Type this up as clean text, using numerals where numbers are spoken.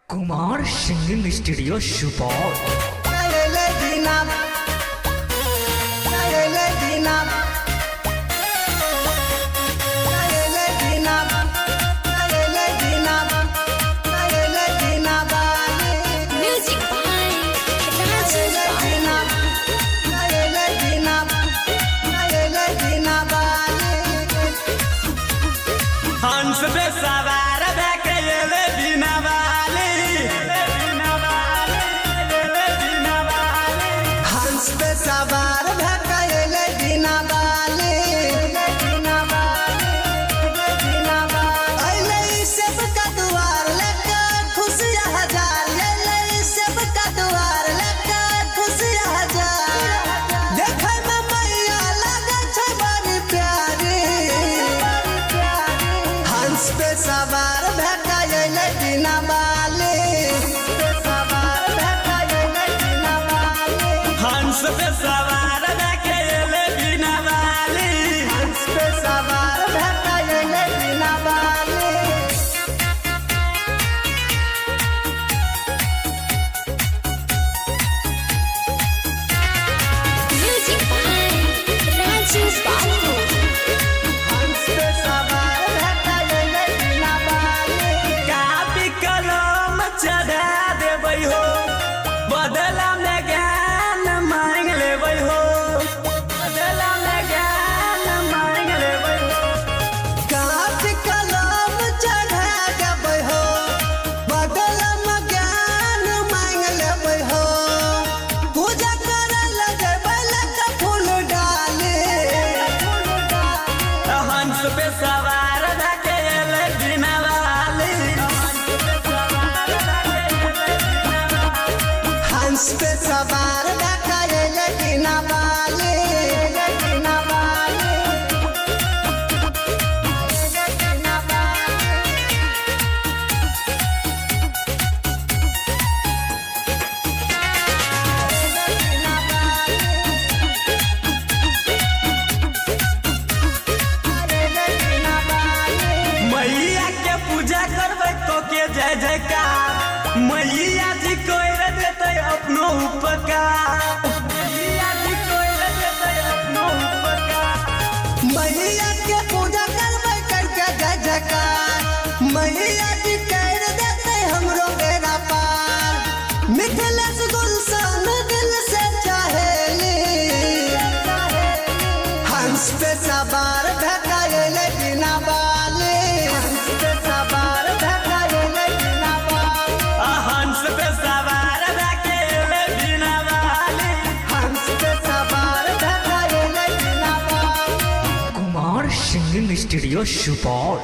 Kumar singing studio Supaul. हंस पे सवार भैले बिना वाली, हंस पे सवार भैले बिना वाली, सब का द्वार लगा खुशियाँ हजार, सब का द्वार लगा खुशियाँ हजार। देखे में मैया लगे छै बड़ी प्यारी, हंस पे सवार भैले बिना वाली, हंस पे सवार भैले बिना वाली, हंस पे सवार भैले बिना वाली। Music by Rajesh Babu. हंस पे सवार भैले बिना वाली। कापी कलम चढ़ा देबै हो, बदला में ज्ञान मांग लेबै हो, बदला में ज्ञान मांग लेबै हो। कापी कलम चढ़ा देबै हो, बदला में ज्ञान मांग लेबै हो। पूजा करे लगबै लगा फूल डाले, हंस पे सवार भैले बिना वाली, हंस पे सवार भैले बिना वाली, मैया के पूजा करबै तो के जय जयकार, मैया जी कोई देते अपनो उपकार, मैया जी कोई देते अपनो उपकार। मैया के पूजा करबै करके जय जयकार, मैया जी कर देते हमरो बेड़ा पार। मिथिलेश गुलशन दिल से चाहेली, हंस पे सवार भैले बिना वाली, हंस पे सवार भैले बिना वाली, हंस पे सवार भैले बिना वाली, हंस पे सवार भैले बिना वाली। Kumar singing studio Supaul.